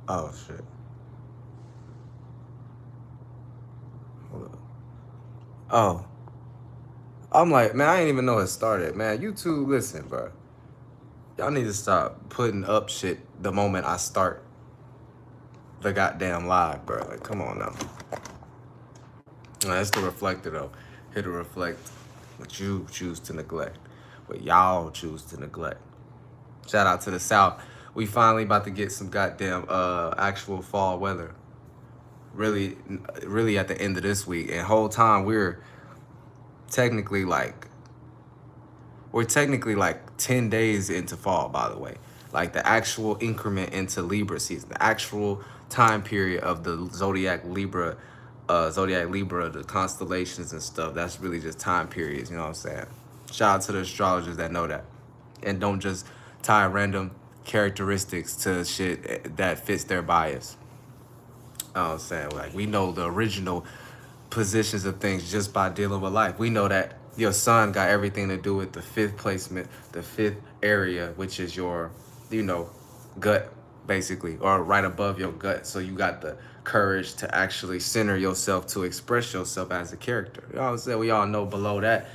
Oh shit. Hold up. Oh, I'm like, man, I ain't even know it started, man. YouTube, listen, bro. Y'all need to stop putting up shit the moment I start the goddamn live, bro. Like, come on now. That's the reflector though. Here to reflect what you choose to neglect, what y'all choose to neglect. Shout out to the South. We finally about to get some goddamn actual fall weather. Really, really at the end of this week. And whole time technically like we're technically like 10 days into fall, by the way. Like the actual increment into Libra season, the actual time period of the Zodiac Libra, the constellations and stuff. That's really just time periods, you know what I'm saying? Shout out to the astrologers that know that. And don't just tie random characteristics to shit that fits their bias. You know what I'm saying? Like, we know the original positions of things just by dealing with life. We know that your sun got everything to do with the fifth placement, the fifth area, which is your, you know, gut, basically, or right above your gut. So you got the courage to actually center yourself to express yourself as a character. You know what I'm saying? We all know below that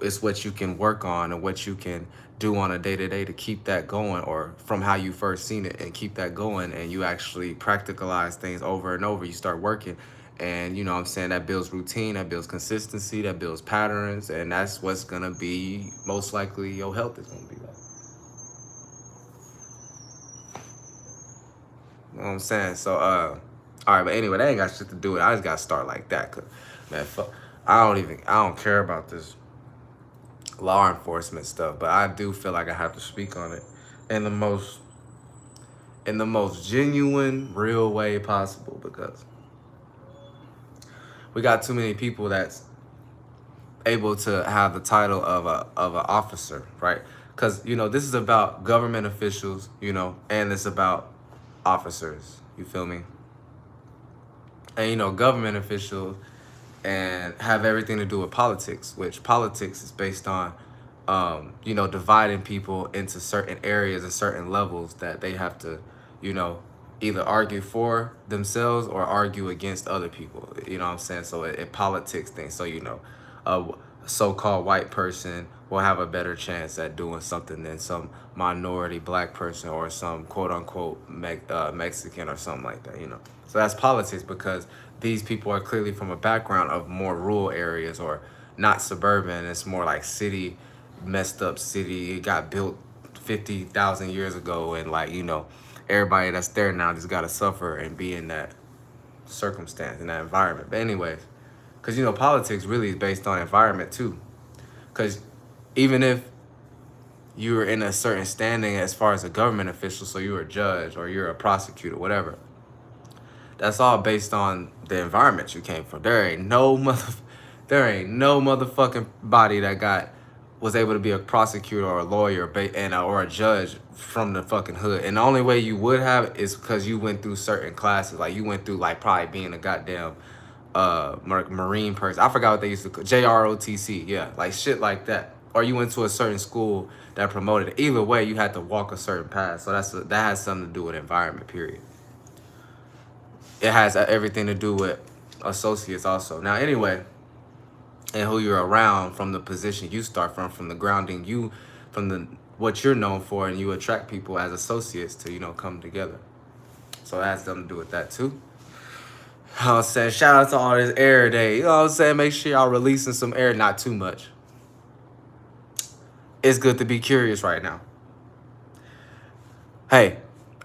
it's what you can work on and what you can do on a day-to-day to keep that going, or from how you first seen it and keep that going, and you actually practicalize things over and over. You start working, and you know what I'm saying, that builds routine, that builds consistency, that builds patterns, and that's what's gonna be most likely your health is gonna be like. You know what I'm saying? So all right, but anyway, that ain't got shit to do with it. I just gotta start like that, cause man, fuck, I don't care about this law enforcement stuff, but I do feel like I have to speak on it in the most genuine, real way possible, because we got too many people that's able to have the title of an officer, right? Because you know this is about government officials, you know, and it's about officers. You feel me? And you know, government officials and have everything to do with politics, which politics is based on, you know, dividing people into certain areas and certain levels that they have to, you know, either argue for themselves or argue against other people. You know what I'm saying? So it politics things. So, you know, a so-called white person will have a better chance at doing something than some minority black person or some quote-unquote Mexican or something like that, you know. So that's politics, because these people are clearly from a background of more rural areas or not suburban. It's more like city, messed up city. It got built 50,000 years ago, and like, you know, everybody that's there now just got to suffer and be in that circumstance, in that environment. But anyways, because you know, politics really is based on environment too. Because even if you're in a certain standing as far as a government official, so you're a judge or you're a prosecutor, whatever, that's all based on the environment you came from. There ain't no motherfucking body that was able to be a prosecutor or a lawyer or a judge from the fucking hood. And the only way you would have is because you went through certain classes. Like you went through like probably being a goddamn Marine person. I forgot what they used to call JROTC. Yeah, like shit like that. Or you went to a certain school that promoted it. Either way, you had to walk a certain path. So that has something to do with environment. Period. It has everything to do with associates also. Now, anyway, and who you're around, from the position you start from the grounding you, from the what you're known for, and you attract people as associates to, you know, come together. So that has something to do with that too. I'm saying, shout out to all this air day. You know what I'm saying? Make sure y'all releasing some air, not too much. It's good to be curious right now. Hey,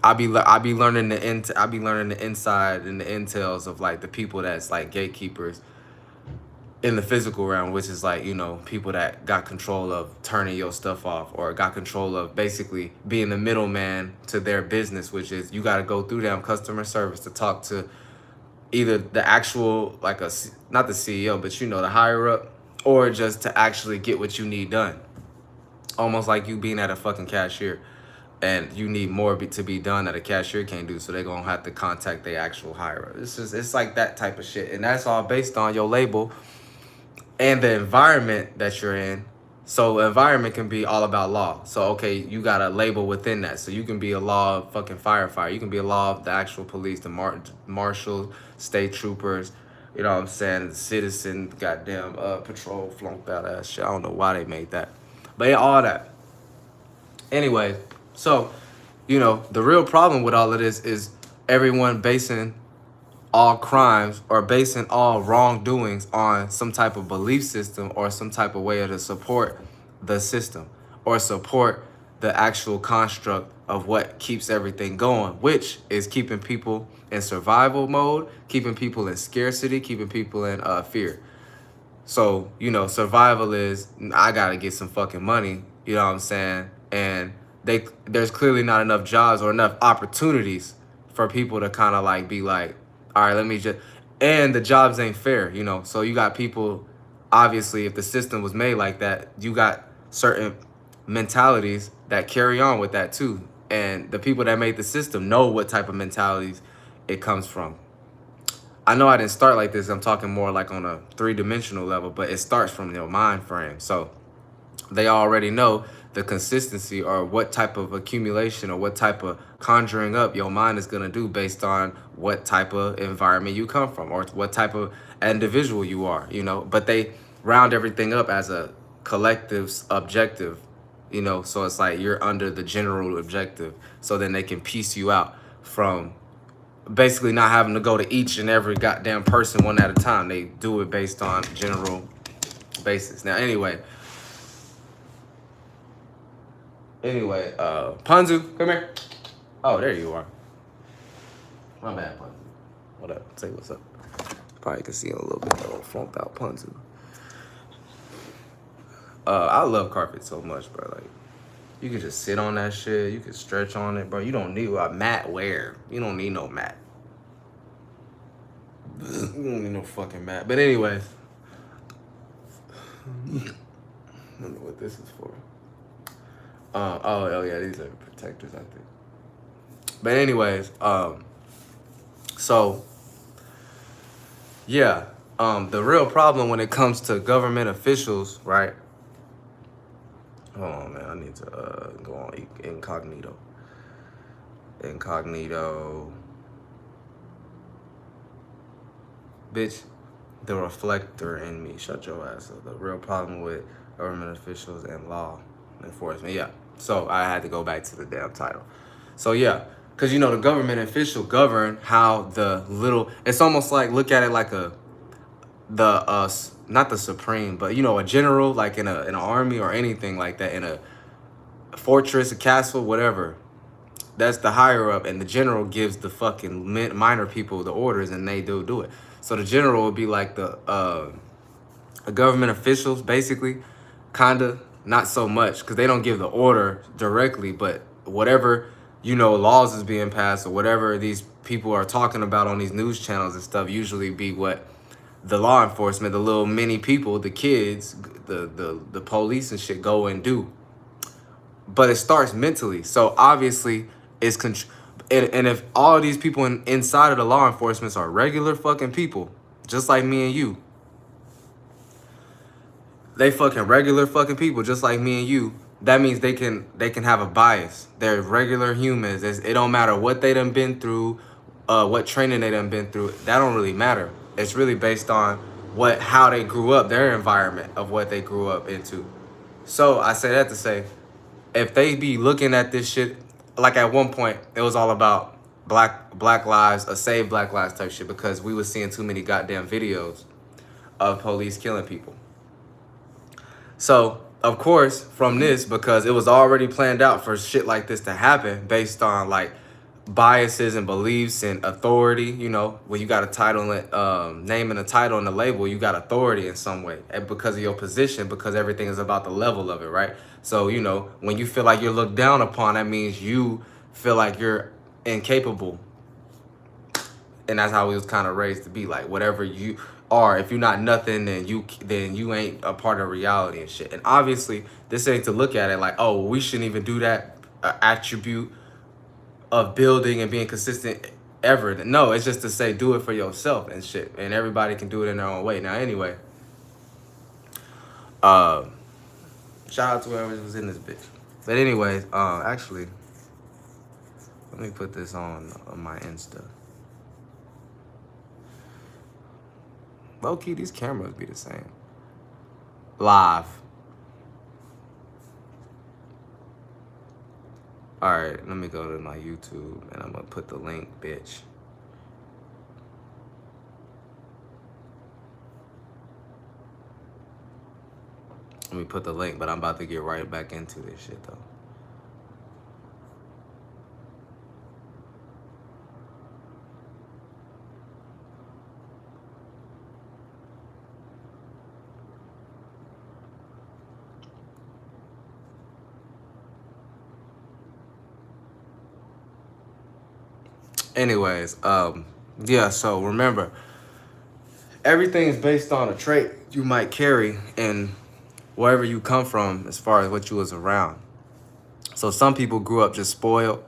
I be learning the inside and the intels of like the people that's like gatekeepers in the physical realm, which is like, you know, people that got control of turning your stuff off, or got control of basically being the middleman to their business, which is you got to go through them customer service to talk to either the actual, like not the CEO, but you know, the higher up, or just to actually get what you need done. Almost like you being at a fucking cashier and you need more to be done that a cashier can't do, so they're gonna have to contact the actual higher up. It's like that type of shit, and that's all based on your label and the environment that you're in So environment can be all about law. So okay, you got a label within that. So you can be a law of fucking firefighter. You can be a law of the actual police, the marshals, state troopers. You know what I'm saying? The citizen, goddamn patrol, flunked out ass shit. I don't know why they made that, but yeah, all that. Anyway, so the real problem with all of this is everyone basing all crimes or basing all wrongdoings on some type of belief system or some type of way to support the system or support the actual construct of what keeps everything going, which is keeping people in survival mode, keeping people in scarcity, keeping people in fear. So, survival is, I gotta get some fucking money, you know what I'm saying? And there's clearly not enough jobs or enough opportunities for people to kind of like be like, all right, let me just, and the jobs ain't fair, So you got people, obviously, if the system was made like that, you got certain mentalities that carry on with that too. And the people that made the system know what type of mentalities it comes from. I know I didn't start like this. I'm talking more like on a 3-dimensional level, but it starts from your mind frame. So they already know the consistency or what type of accumulation or what type of conjuring up your mind is going to do based on what type of environment you come from or what type of individual you are, But they round everything up as a collective objective, So it's like you're under the general objective. So then they can piece you out from basically not having to go to each and every goddamn person one at a time. They do it based on general basis. Now, anyway, Panzu, come here. Oh, there you are. My bad, Panzu. What up? Say what's up. Probably can see a little bit of flunked out Panzu. I love carpet so much, bro. Like, you can just sit on that shit. You can stretch on it, bro. You don't need a mat wear. You don't need no mat. You don't need no fucking mat. But anyways, I don't know what this is for. Oh yeah, these are protectors, I think. But anyways, so yeah, the real problem when it comes to government officials, right? Hold on, man. I need to go on incognito. Incognito. Bitch, the reflector in me. Shut your ass up. The real problem with government officials and law enforcement. Yeah. So I had to go back to the damn title. So yeah, because the government official govern how the little. It's almost like, look at it like not the supreme, but a general, like in an army or anything like that, in a fortress, a castle, whatever. That's the higher up, and the general gives the fucking minor people the orders, and they do it. So the general would be like the government officials, basically, kinda, not so much, because they don't give the order directly, but whatever laws is being passed or whatever these people are talking about on these news channels and stuff, usually be what the law enforcement, the little mini people, the kids, the police and shit go and do. But it starts mentally. So obviously it's and if all of these people inside of the law enforcement are regular fucking people, just like me and you, they fucking regular fucking people just like me and you, that means they can have a bias. They're regular humans. It don't matter what they done been through, what training they done been through. That don't really matter. It's really based on how they grew up, their environment of what they grew up into. So I say that to say, if they be looking at this shit, like at one point it was all about black lives, save black lives type shit, because we was seeing too many goddamn videos of police killing people. So of course from this, because it was already planned out for shit like this to happen based on like biases and beliefs and authority, when you got a title, name and a title and a label, you got authority in some way, and because of your position, because everything is about the level of it, right? So when you feel like you're looked down upon, that means you feel like you're incapable, and that's how we was kind of raised to be, like whatever you are, if you're not nothing, then you ain't a part of reality and shit. And obviously this ain't to look at it like, oh, we shouldn't even do that attribute of building and being consistent ever. No, it's just to say do it for yourself and shit, and everybody can do it in their own way. Now anyway, Shout out to whoever was in this bitch. But anyways, actually, let me put this on my Insta. Low key, these cameras be the same. Live. Alright, let me go to my YouTube and I'm gonna put the link, bitch. Let me put the link, but I'm about to get right back into this shit though. Anyways, yeah, so remember, everything is based on a trait you might carry and wherever you come from as far as what you was around. So some people grew up just spoiled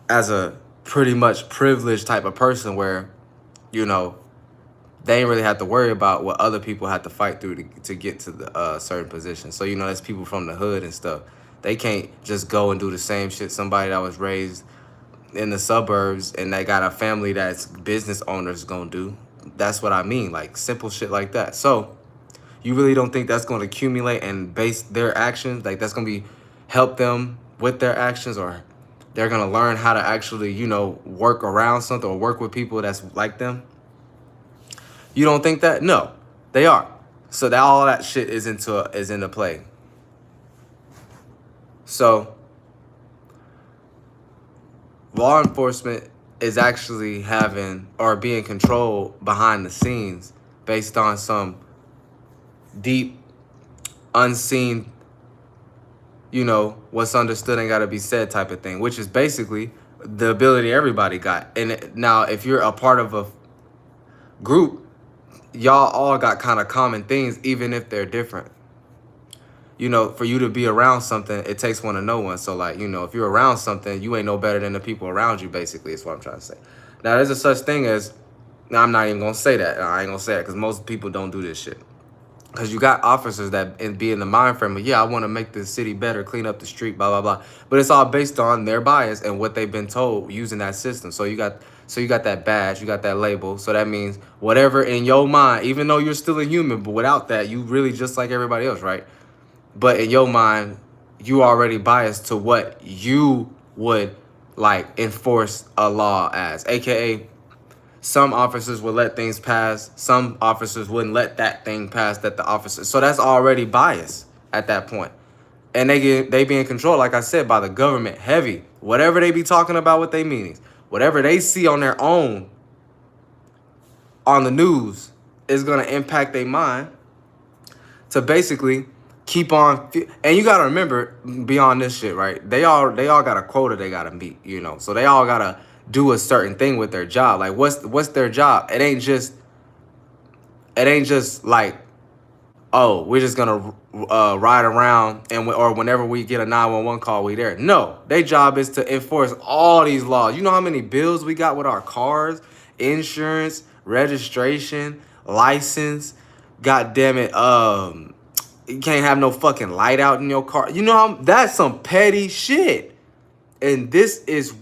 as a pretty much privileged type of person where, you know, they ain't really have to worry about what other people had to fight through to get to the certain position. So, you know, there's people from the hood and stuff. They can't just go and do the same shit somebody that was raised in the suburbs and they got a family that's business owners gonna do. That's what I mean, like simple shit like that. So you really don't think that's gonna accumulate and base their actions, like that's gonna be help them with their actions, or they're gonna learn how to actually, you know, work around something or work with people that's like them? You don't think that? No, they are. So that all that shit is into play. So law enforcement is actually having or being controlled behind the scenes based on some deep, unseen, you know, what's understood and got to be said type of thing, which is basically the ability everybody got. And now if you're a part of a group, y'all all got kind of common things, even if they're different. You know, for you to be around something, it takes one to know one. So, like, you know, if you're around something, you ain't no better than the people around you, basically, is what I'm trying to say. Now, there's a such thing as, now, I'm not even going to say that. I ain't going to say it because most people don't do this shit. Because you got officers that be in the mind frame of, yeah, I want to make the city better, clean up the street, blah, blah, blah. But it's all based on their bias and what they've been told using that system. So you got that badge, you got that label. So that means whatever in your mind, even though you're still a human, but without that, you really just like everybody else, right? But in your mind, you already biased to what you would like enforce a law as, aka some officers would let things pass, some officers wouldn't let that thing pass that the officer. So that's already bias at that point. And they be in control, like I said, by the government, heavy. Whatever they be talking about with their meetings, whatever they see on their own on the news is gonna impact their mind to basically keep on. And you gotta remember, beyond this shit, right? They all got a quota they gotta meet, you know. So they all gotta do a certain thing with their job. Like what's their job? It ain't just like, oh, we're just gonna ride around and or whenever we get a 911 call, we there. No, their job is to enforce all these laws. You know how many bills we got with our cars, insurance, registration, license. God damn it, you can't have no fucking light out in your car. You know how that's some petty shit. And this is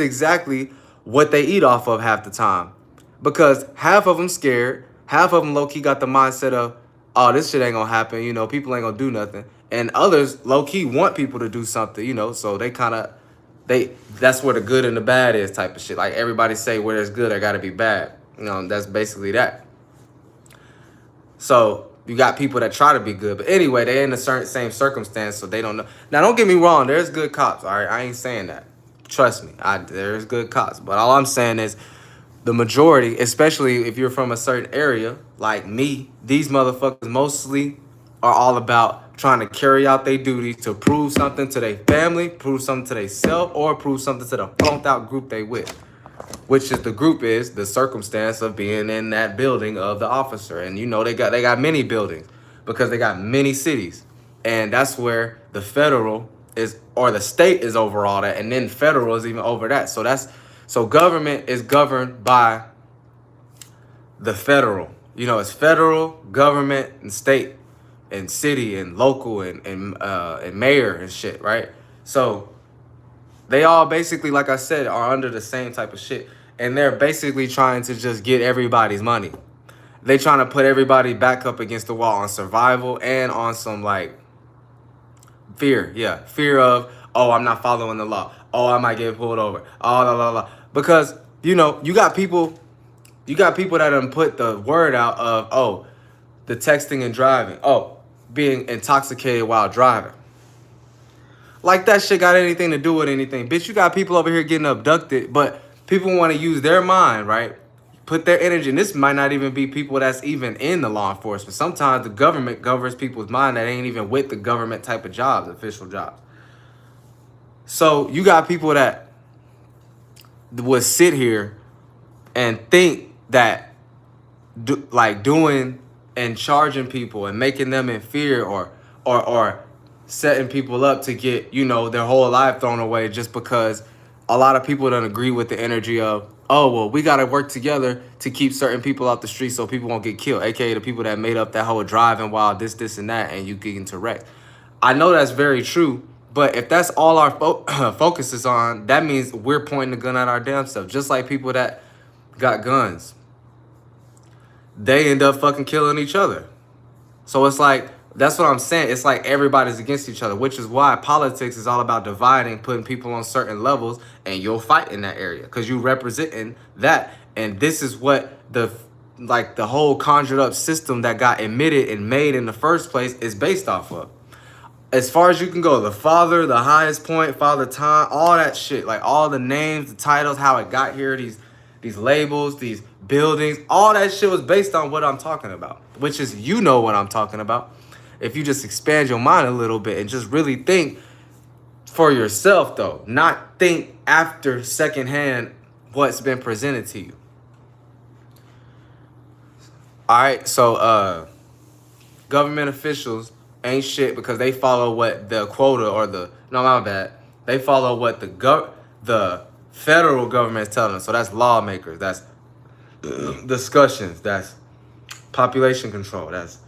exactly what they eat off of half the time. Because half of them scared, half of them low-key got the mindset of, oh, this shit ain't gonna happen, you know, people ain't gonna do nothing. And others low-key want people to do something, you know, so that's where the good and the bad is type of shit. Like everybody say where there's good, there gotta be bad. You know, that's basically that. So you got people that try to be good, but anyway, they're in a certain same circumstance, so they don't know. Now, don't get me wrong, there's good cops, all right? I ain't saying that. Trust me, there's good cops. But all I'm saying is the majority, especially if you're from a certain area, like me, these motherfuckers mostly are all about trying to carry out their duties to prove something to their family, prove something to themselves, or prove something to the flunked out group they with. Which is the group is the circumstance of being in that building of the officer. And you know they got many buildings because they got many cities. And that's where the federal is, or the state is over all that, and then federal is even over that. So government is governed by the federal. You know, it's federal, government, and state. and city and local and mayor and shit, right? So they all basically, like I said, are under the same type of shit. And they're basically trying to just get everybody's money. They trying to put everybody back up against the wall on survival and on some like fear. Yeah, fear of, oh, I'm not following the law. Oh, I might get pulled over. Oh, la la la. Because, you know, you got people that done put the word out of, oh, the texting and driving. Oh, being intoxicated while driving. Like that shit got anything to do with anything. Bitch, you got people over here getting abducted, but people want to use their mind, right? Put their energy, and this might not even be people that's even in the law enforcement. Sometimes the government governs people's mind that ain't even with the government type of jobs, official jobs. So you got people that would sit here and think that doing and charging people and making them in fear or setting people up to get, you know, their whole life thrown away just because a lot of people don't agree with the energy of, oh, well, we got to work together to keep certain people off the street so people won't get killed, aka the people that made up that whole driving while this, and that, and you get into wreck. I know that's very true, but if that's all our focus is on, that means we're pointing the gun at our damn self. Just like people that got guns, they end up fucking killing each other. So it's like, that's what I'm saying. It's like everybody's against each other, which is why politics is all about dividing, putting people on certain levels, and you'll fight in that area because you representing that. And this is what the whole conjured up system that got emitted and made in the first place is based off of. As far as you can go, the father, the highest point, father time, all that shit, like all the names, the titles, how it got here, these labels, these buildings, all that shit was based on what I'm talking about, which is, you know what I'm talking about. If you just expand your mind a little bit and just really think for yourself, though, not think after secondhand what's been presented to you. All right, so government officials ain't shit because they follow what the quota or my bad. They follow what the federal government is telling them. So that's lawmakers, that's discussions, that's population control, that's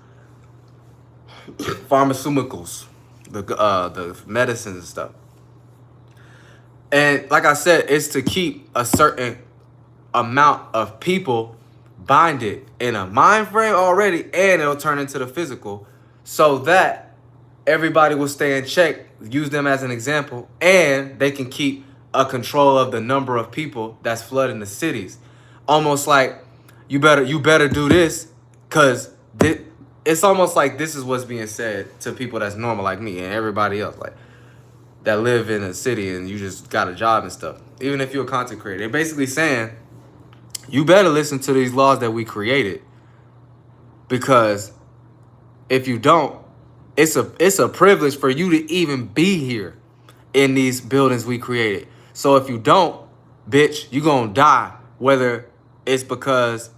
pharmaceuticals, the medicines and stuff. And like I said, it's to keep a certain amount of people binded in a mind frame already, and it'll turn into the physical so that everybody will stay in check, use them as an example, and they can keep a control of the number of people that's flooding the cities. Almost like you better do this because it's almost like this is what's being said to people that's normal like me and everybody else, like that live in a city and you just got a job and stuff. Even if you're a content creator, they're basically saying you better listen to these laws that we created, because if you don't, it's a privilege for you to even be here in these buildings we created. So if you don't, bitch, you gonna die, whether it's because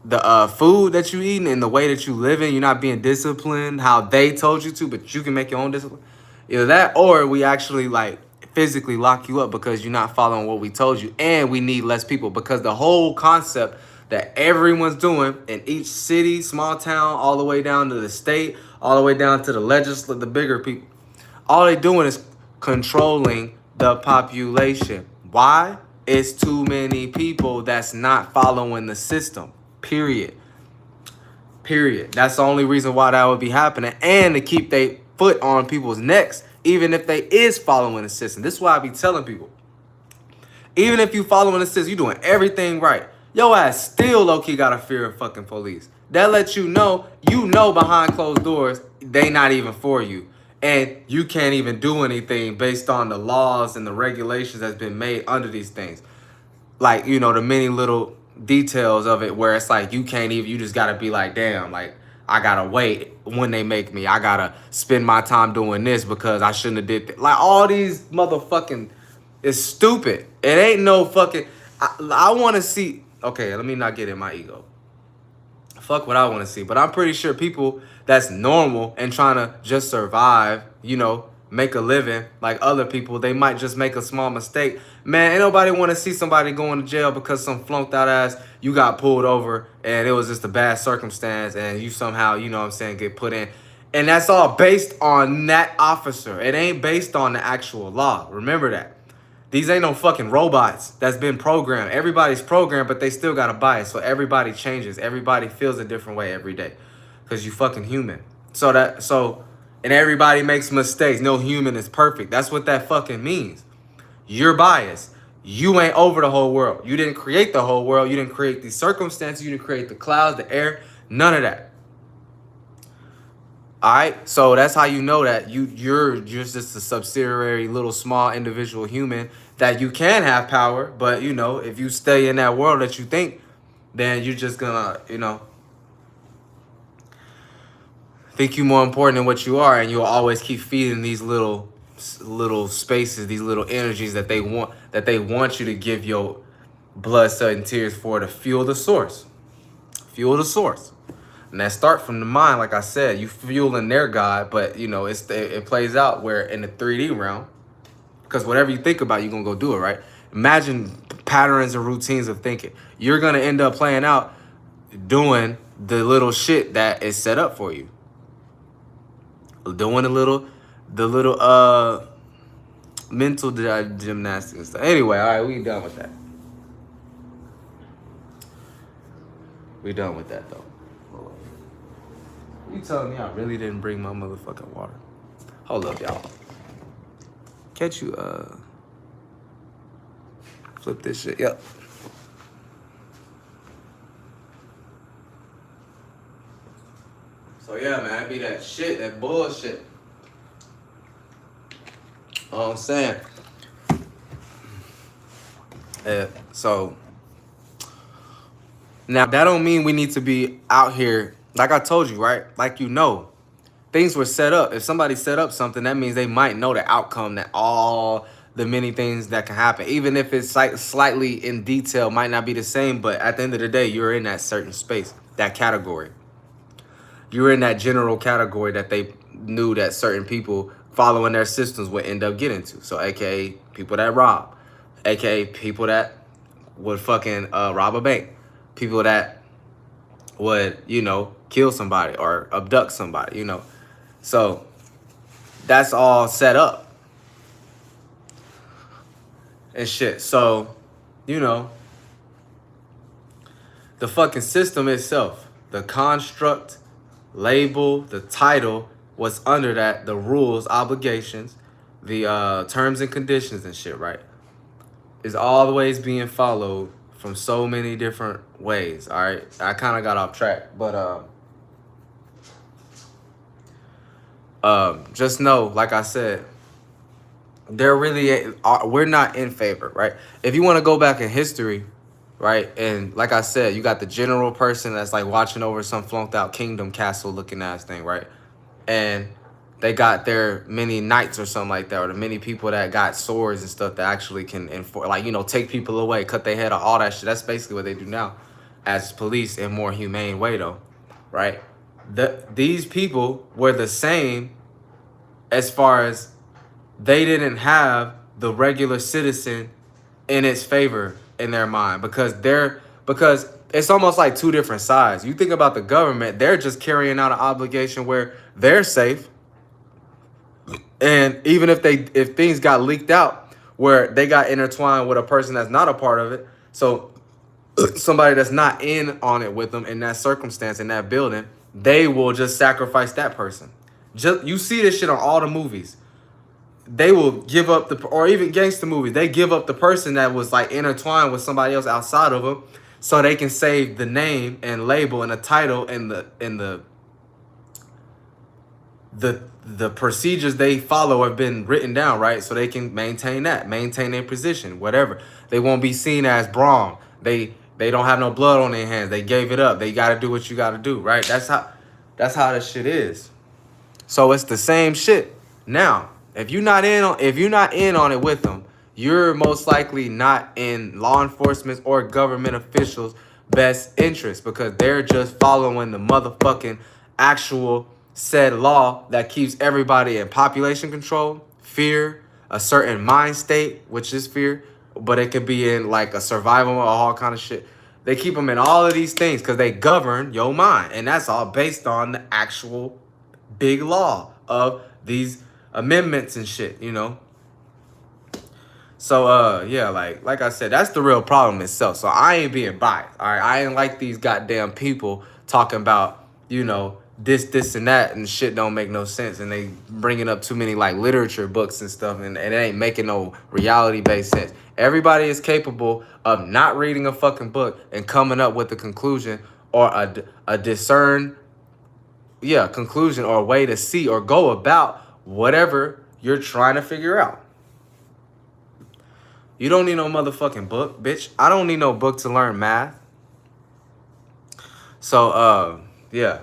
the food that you eating and the way that you living, you're not being disciplined how they told you to, but you can make your own discipline. Either that, or we actually like physically lock you up because you're not following what we told you, and we need less people because the whole concept that everyone's doing in each city, small town, all the way down to the state, all the way down to the legislature, the bigger people, all they doing is controlling the population. Why? It's too many people that's not following the system. Period. That's the only reason why that would be happening, and to keep their foot on people's necks, even if they is following the system. This is why I be telling people, even if you following the system, you doing everything right, your ass still low-key got a fear of fucking police. That lets you know behind closed doors, they not even for you. And you can't even do anything based on the laws and the regulations that's been made under these things. Like, you know, the many little details of it where it's like you just gotta be like, damn, like I gotta wait when they make me. I gotta spend my time doing this because I shouldn't have did that. Like all these motherfucking, it's stupid. It ain't no fucking, I want to see, okay, let me not get in my ego. Fuck what I want to see. But I'm pretty sure people that's normal and trying to just survive, you know, make a living like other people, they might just make a small mistake. Man, ain't nobody want to see somebody going to jail because some flunked out ass, you got pulled over and it was just a bad circumstance and you somehow, you know what I'm saying, get put in. And that's all based on that officer. It ain't based on the actual law. Remember that. These ain't no fucking robots that's been programmed. Everybody's programmed, but they still got a bias. So everybody changes. Everybody feels a different way every day. Because you fucking human. And everybody makes mistakes. No human is perfect. That's what that fucking means. You're biased. You ain't over the whole world. You didn't create the whole world. You didn't create these circumstances. You didn't create the clouds, the air, none of that. All right, so that's how you know that you're just a subsidiary little small individual human that you can have power, but you know, if you stay in that world that you then you're just gonna, think you're more important than what you are, and you'll always keep feeding these little spaces, these little energies that they want you to give your blood, sweat, and tears for to fuel the source. Fuel the source. And that start from the mind, like I said, you fueling their God, but it plays out where in the 3D realm, because whatever you think about, you're gonna go do it, right? Imagine patterns and routines of thinking. You're gonna end up playing out doing the little shit that is set up for you. Doing the little mental gymnastics and stuff. Anyway, all right, we done with that. We done with that though. You telling me I really didn't bring my motherfucking water? Hold up, y'all. Can't you flip this shit? Yep. So yeah, man, I be that shit, that bullshit. You know what I'm saying? So now that don't mean we need to be out here. Like I told you, right? Like things were set up. If somebody set up something, that means they might know the outcome, that all the many things that can happen. Even if it's slightly in detail, might not be the same, but at the end of the day, you're in that certain space, that category. You're in that general category that they knew that certain people following their systems would end up getting to. So AKA people that rob, AKA people that would fucking rob a bank, people that would, kill somebody or abduct somebody, So that's all set up and shit. So, the fucking system itself, the construct, label, the title, what's under that, the rules, obligations, the terms and conditions and shit, right, is always being followed from so many different ways. All right, I kind of got off track, but just know, like I said, we're not in favor, right? If you want to go back in history, right, and like I said, you got the general person that's like watching over some flunked out kingdom castle looking ass thing, right? And they got their many knights or something like that, or the many people that got swords and stuff that actually can enforce, like, take people away, cut their head off, all that shit. That's basically what they do now as police in a more humane way, though, right? These people were the same as far as they didn't have the regular citizen in its favor in their mind, because it's almost like two different sides. You think about the government, they're just carrying out an obligation where they're safe. And even if things got leaked out where they got intertwined with a person that's not a part of it, so somebody that's not in on it with them in that circumstance, in that building, they will just sacrifice that person. You see this shit on all the movies. They will give up or even gangster movies, they give up the person that was like intertwined with somebody else outside of them, so they can save the name and label and the title and the procedures they follow have been written down, right? So they can maintain their position, whatever. They won't be seen as wrong. They don't have no blood on their hands. They gave it up. They got to do what you got to do, right? That's how this shit is. So it's the same shit. Now, if you're not in on it with them, you're most likely not in law enforcement or government officials' best interest, because they're just following the motherfucking actual said law that keeps everybody in population control, fear, a certain mind state, which is fear, but it could be in like a survival or all kind of shit. They keep them in all of these things because they govern your mind, and that's all based on the actual big law of these amendments and shit, you know? So yeah, like I said, that's the real problem itself. So I ain't being biased. All right. I ain't like these goddamn people talking about, you know, this and that and shit don't make no sense. And they bringing up too many like literature books and stuff, and it ain't making no reality based sense. Everybody is capable of not reading a fucking book and coming up with a conclusion or a discern, yeah, conclusion or a way to see or go about whatever you're trying to figure out. You don't need no motherfucking book, bitch. I don't need no book to learn math. So, yeah.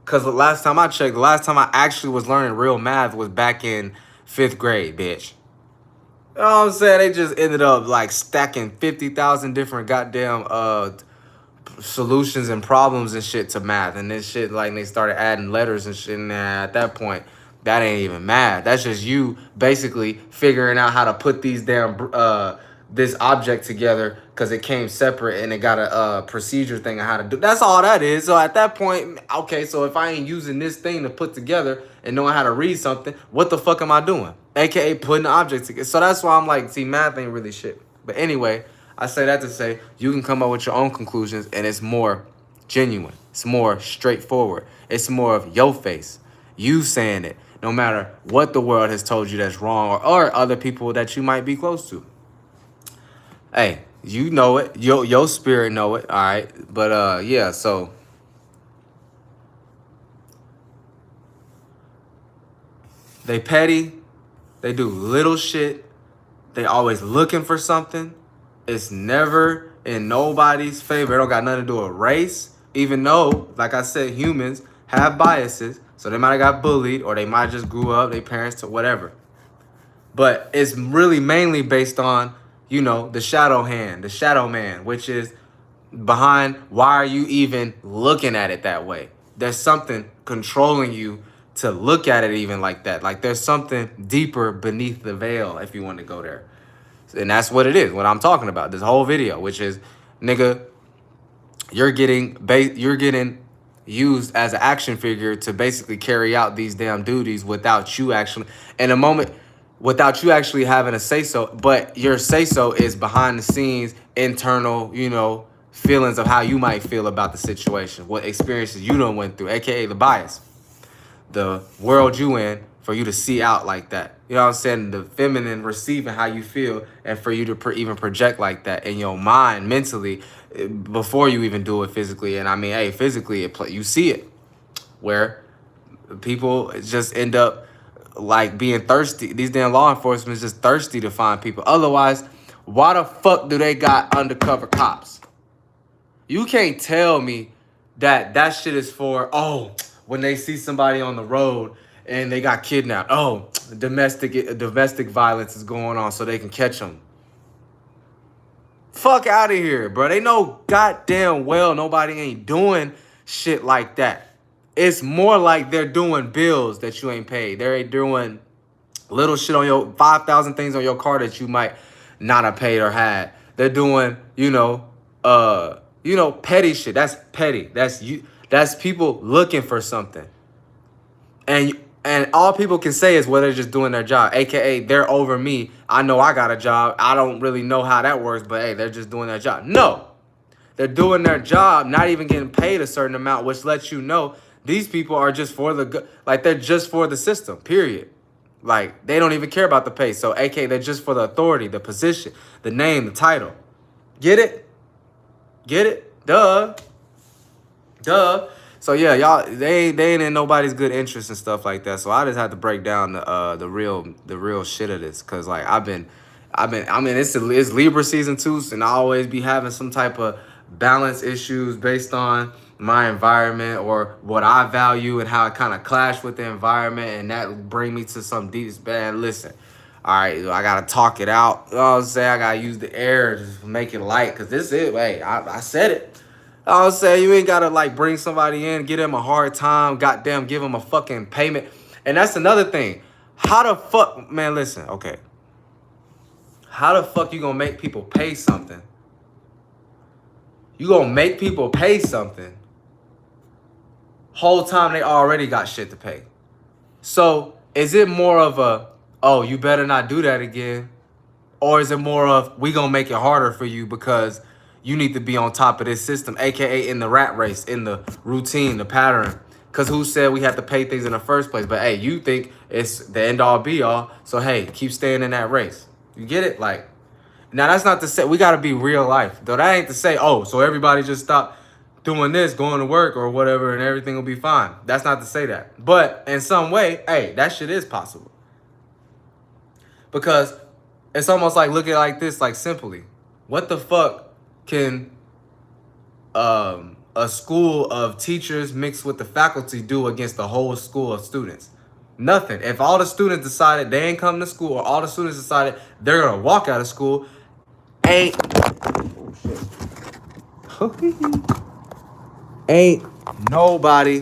Because the last time I checked, the last time I actually was learning real math was back in 5th grade, bitch. You know what I'm saying? They just ended up, like, stacking 50,000 different goddamn solutions and problems and shit to math. And this shit, like, they started adding letters and shit. And at that point, that ain't even math. That's just you basically figuring out how to put these damn this object together because it came separate and it got a procedure thing on how to do. That's all that is. So at that point, okay, so if I ain't using this thing to put together and knowing how to read something, what the fuck am I doing? AKA putting the object together. So that's why I'm like, see, math ain't really shit. But anyway, I say that to say you can come up with your own conclusions and it's more genuine. It's more straightforward. It's more of your face. You saying it. No matter what the world has told you that's wrong or other people that you might be close to. Hey, you know it. Your spirit know it. All right. But yeah, so they petty. They do little shit. They always looking for something. It's never in nobody's favor. It don't got nothing to do with race. Even though, like I said, humans have biases. So they might have got bullied or they might just grew up, their parents to whatever. But it's really mainly based on, you know, the shadow hand, the shadow man, which is behind why are you even looking at it that way? There's something controlling you to look at it even like that. Like there's something deeper beneath the veil if you want to go there. And that's what it is, what I'm talking about, this whole video, which is, nigga, you're getting used as an action figure to basically carry out these damn duties without you actually, in a moment, without you actually having a say-so, but your say-so is behind the scenes, internal, you know, feelings of how you might feel about the situation, what experiences you done went through, aka the bias, the world you in, for you to see out like that. You know what I'm saying? The feminine receiving how you feel and for you to even project like that in your mind, mentally, before you even do it physically. And I mean, hey, physically, you see it where people just end up like being thirsty. These damn law enforcement is just thirsty to find people. Otherwise, why the fuck do they got undercover cops? You can't tell me that shit is for, oh, when they see somebody on the road and they got kidnapped. Oh, domestic violence is going on so they can catch them. Fuck out of here, bro. They know goddamn well nobody ain't doing shit like that. It's more like they're doing bills that you ain't paid. They're doing little shit on your 5,000 things on your car that you might not have paid or had. They're doing, petty shit. That's petty. That's you. That's people looking for something. And all people can say is, well, they're just doing their job. AKA, they're over me. I know I got a job. I don't really know how that works, but hey, they're just doing their job. No. They're doing their job, not even getting paid a certain amount, which lets you know these people are just for they're just for the system, period. Like, they don't even care about the pay. So, AKA, they're just for the authority, the position, the name, the title. Get it? Get it? Duh. So yeah, y'all, they ain't in nobody's good interest and stuff like that. So I just had to break down the real shit of this, cause like I mean it's Libra season 2, and I always be having some type of balance issues based on my environment or what I value and how it kind of clash with the environment, and that bring me to some deep bad. Listen, all right, I gotta talk it out. You know what I'm saying? I gotta use the air to make it light, cause this is, hey, I said it. I was saying, you ain't gotta like bring somebody in, give them a hard time, goddamn, give them a fucking payment. And that's another thing. How the fuck, man, listen, okay. How the fuck you gonna make people pay something? You gonna make people pay something Whole time they already got shit to pay. So is it more of a, oh, you better not do that again? Or is it more of, we gonna make it harder for you because you need to be on top of this system, aka in the rat race, in the routine, the pattern? Because who said we have to pay things in the first place? But hey, you think it's the end all be all, so hey, keep staying in that race. You get it? Like, now that's not to say, we gotta be real life. Though that ain't to say, oh, so everybody just stop doing this, going to work or whatever, and everything will be fine. That's not to say that. But in some way, hey, that shit is possible. Because it's almost like, look at it like this, like simply. What the fuck can a school of teachers mixed with the faculty do against the whole school of students? Nothing. If all the students decided they ain't come to school, or all the students decided they're gonna walk out of school, ain't ain't nobody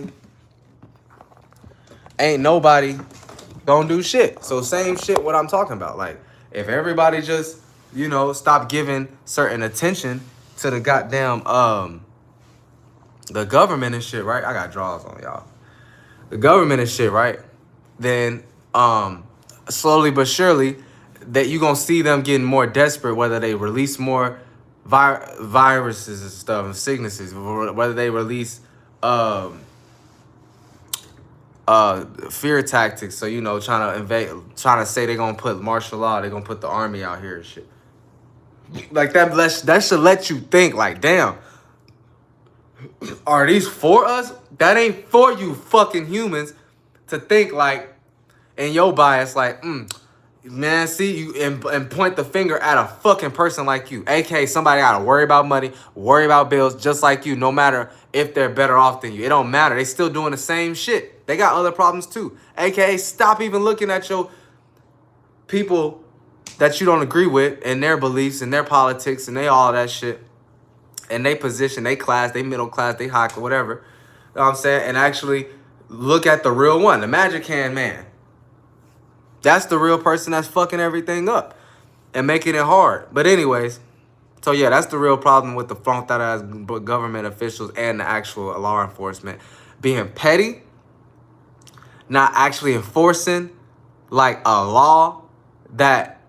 gonna do shit. So same shit what I'm talking about. Like, if everybody just, you know, stop giving certain attention to the goddamn the government and shit, right? I got draws on y'all. The government and shit, right? Then slowly but surely that you gonna see them getting more desperate, whether they release more viruses and stuff and sicknesses, whether they release fear tactics. So, you know, trying to invade, trying to say they're gonna put martial law, they're gonna put the army out here and shit. Like that should let you think, like, damn, are these for us? That ain't for you fucking humans to think like, in your bias, like, man, see you and point the finger at a fucking person like you. AKA somebody gotta worry about money, worry about bills, just like you, no matter if they're better off than you. It don't matter. They still doing the same shit. They got other problems too. AKA stop even looking at your people that you don't agree with and their beliefs and their politics and they all that shit. And they position, they class, they middle class, they high, whatever. You know what I'm saying? And actually look at the real one, the Magic Hand Man. That's the real person that's fucking everything up and making it hard. But anyways, so yeah, that's the real problem with the flunked out ass government officials and the actual law enforcement being petty, not actually enforcing like a law that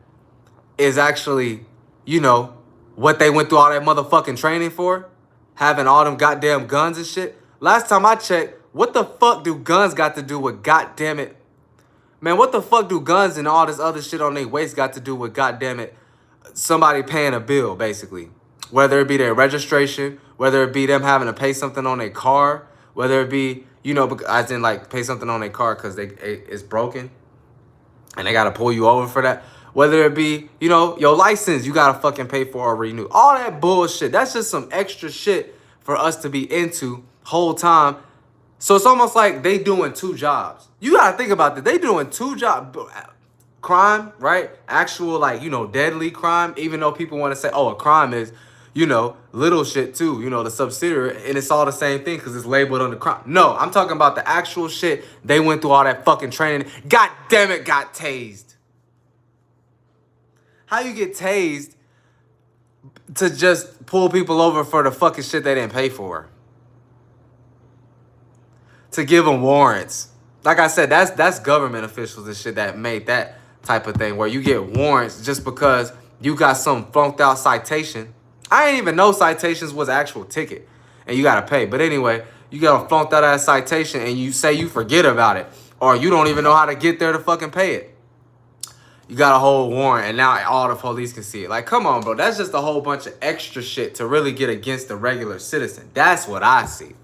is actually, you know, what they went through all that motherfucking training for, having all them goddamn guns and shit. Last time I checked, what the fuck do guns got to do with goddamn it? Man, what the fuck do guns and all this other shit on their waist got to do with goddamn it somebody paying a bill, basically? Whether it be their registration, whether it be them having to pay something on their car, whether it be, you know, as in like pay something on their car because it's broken and they got to pull you over for that. Whether it be, you know, your license you got to fucking pay for or renew. All that bullshit. That's just some extra shit for us to be into whole time. So it's almost like they doing two jobs. You got to think about that. They doing two jobs. Crime, right? Actual, like, you know, deadly crime. Even though people want to say, oh, a crime is, you know, little shit too. You know, the subsidiary. And it's all the same thing because it's labeled under crime. No, I'm talking about the actual shit. They went through all that fucking training. God damn it, got tased. How you get tased to just pull people over for the fucking shit they didn't pay for? To give them warrants. Like I said, that's government officials and shit that made that type of thing where you get warrants just because you got some flunked out citation. I didn't even know citations was an actual ticket and you gotta pay. But anyway, you got a flunked out ass citation and you say you forget about it or you don't even know how to get there to fucking pay it. You got a whole warrant and now all the police can see it. Like, come on, bro. That's just a whole bunch of extra shit to really get against the regular citizen. That's what I see.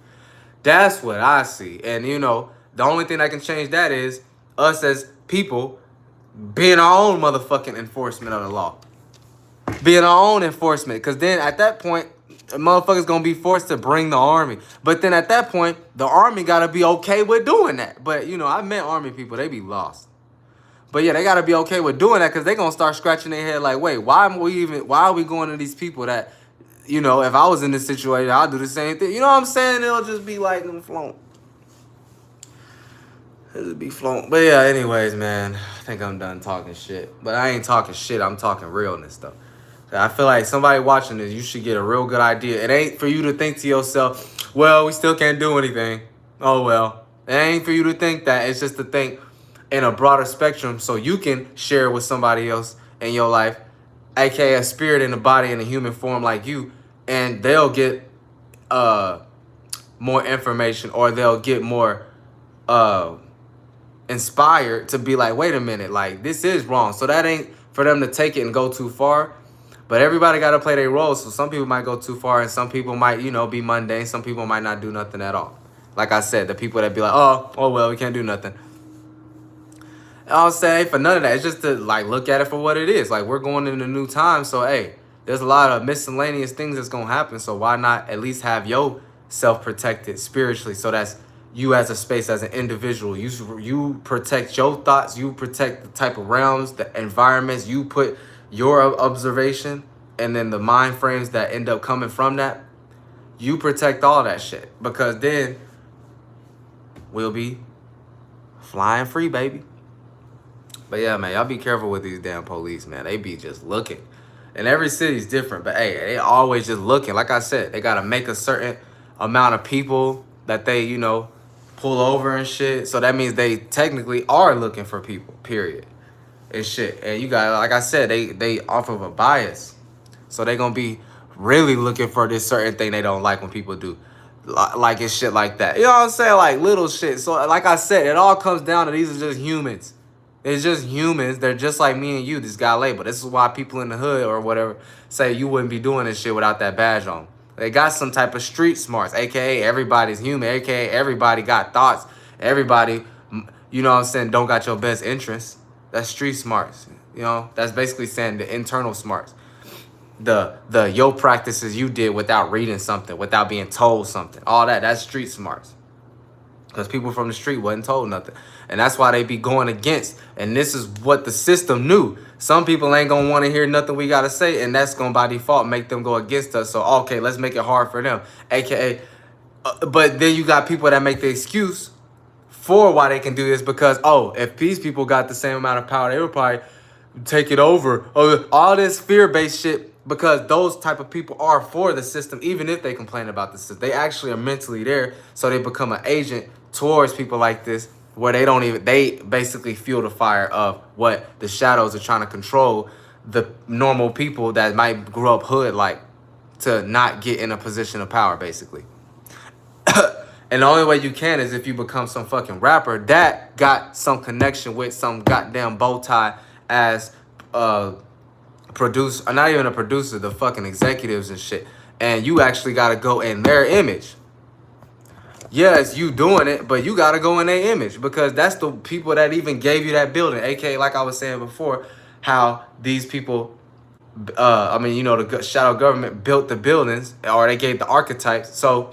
That's what I see. And, you know, the only thing that can change that is us as people being our own motherfucking enforcement of the law. Being our own enforcement. Because then at that point, a motherfucker's going to be forced to bring the army. But then at that point, the army got to be okay with doing that. But, you know, I met army people. They be lost. But yeah, they got to be okay with doing that because they're going to start scratching their head like, wait, why are we going to these people that, you know, if I was in this situation, I'll do the same thing. You know what I'm saying? It'll just be like them flown. It'll be flown. But yeah, anyways, man, I think I'm done talking shit. But I ain't talking shit. I'm talking realness, though. I feel like somebody watching this, you should get a real good idea. It ain't for you to think to yourself, well, we still can't do anything. Oh well. It ain't for you to think that. It's just to think in a broader spectrum so you can share with somebody else in your life, aka a spirit in a body in a human form like you, and they'll get more information, or they'll get more inspired to be like, wait a minute, like this is wrong. So that ain't for them to take it and go too far. But everybody got to play their role. So some people might go too far, and some people might, be mundane. Some people might not do nothing at all. Like I said, the people that be like, oh well, we can't do nothing. I'll say for none of that. It's just to like look at it for what it is. Like we're going into new times, so hey, there's a lot of miscellaneous things that's gonna happen. So why not at least have your self protected spiritually? So that's you as a space, as an individual. You protect your thoughts. You protect the type of realms, the environments. You put your observation, and then the mind frames that end up coming from that. You protect all that shit, because then we'll be flying free, baby. But yeah, man, y'all be careful with these damn police, man. They be just looking. And every city's different, but hey, they always just looking. Like I said, they gotta make a certain amount of people that they, pull over and shit. So that means they technically are looking for people, period. And shit. And you got, like I said, they off of a bias. So they gonna be really looking for this certain thing they don't like when people do. Like it's shit like that. You know what I'm saying? Like little shit. So like I said, it all comes down to these are just humans. It's just humans. They're just like me and you, this guy label. This is why people in the hood or whatever say you wouldn't be doing this shit without that badge on. They got some type of street smarts, a.k.a. everybody's human, a.k.a. everybody got thoughts. Everybody, you know what I'm saying, don't got your best interests. That's street smarts. That's basically saying the internal smarts. The yo practices you did without reading something, without being told something. All that's street smarts. Because people from the street wasn't told nothing. And that's why they be going against. And this is what the system knew. Some people ain't going to want to hear nothing we got to say. And that's going to, by default, make them go against us. So, okay, let's make it hard for them. AKA, but then you got people that make the excuse for why they can do this. Because, if these people got the same amount of power, they would probably take it over. All this fear-based shit. Because those type of people are for the system, even if they complain about the system. They actually are mentally there, so they become an agent towards people like this, where they basically fuel the fire of what the shadows are trying to control the normal people that might grow up hood like to not get in a position of power, basically. And the only way you can is if you become some fucking rapper that got some connection with some goddamn bow tie as producer, not even a producer, the fucking executives and shit. And you actually got to go in their image. Yes, you doing it, but you got to go in their image, because that's the people that even gave you that building. AKA, like I was saying before, how these people, the shadow government built the buildings, or they gave the archetypes. So,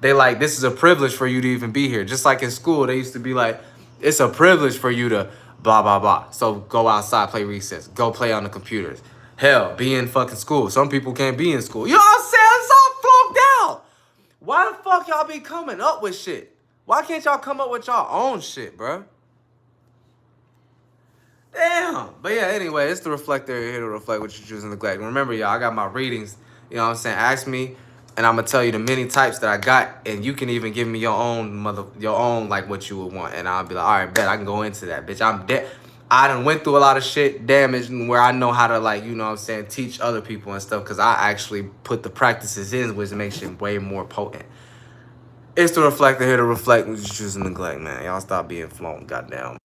they like, this is a privilege for you to even be here. Just like in school, they used to be like, it's a privilege for you to blah, blah, blah. So go outside, play recess, go play on the computers. Hell, be in fucking school. Some people can't be in school. You know what I'm saying? It's all flunked out. Why the fuck y'all be coming up with shit? Why can't y'all come up with y'all own shit, bro? Damn. But yeah, anyway, it's the reflector here to reflect what you choose and neglect. Remember, y'all, I got my readings. You know what I'm saying? Ask me, and I'm gonna tell you the many types that I got, and you can even give me your own like what you would want, and I'll be like, all right, bet I can go into that, bitch. I'm dead. I done went through a lot of shit, damage, where I know how to, like, you know what I'm saying, teach other people and stuff, because I actually put the practices in, which makes it way more potent. It's the reflector here to reflect what you choose and neglect, man. Y'all stop being flown, goddamn.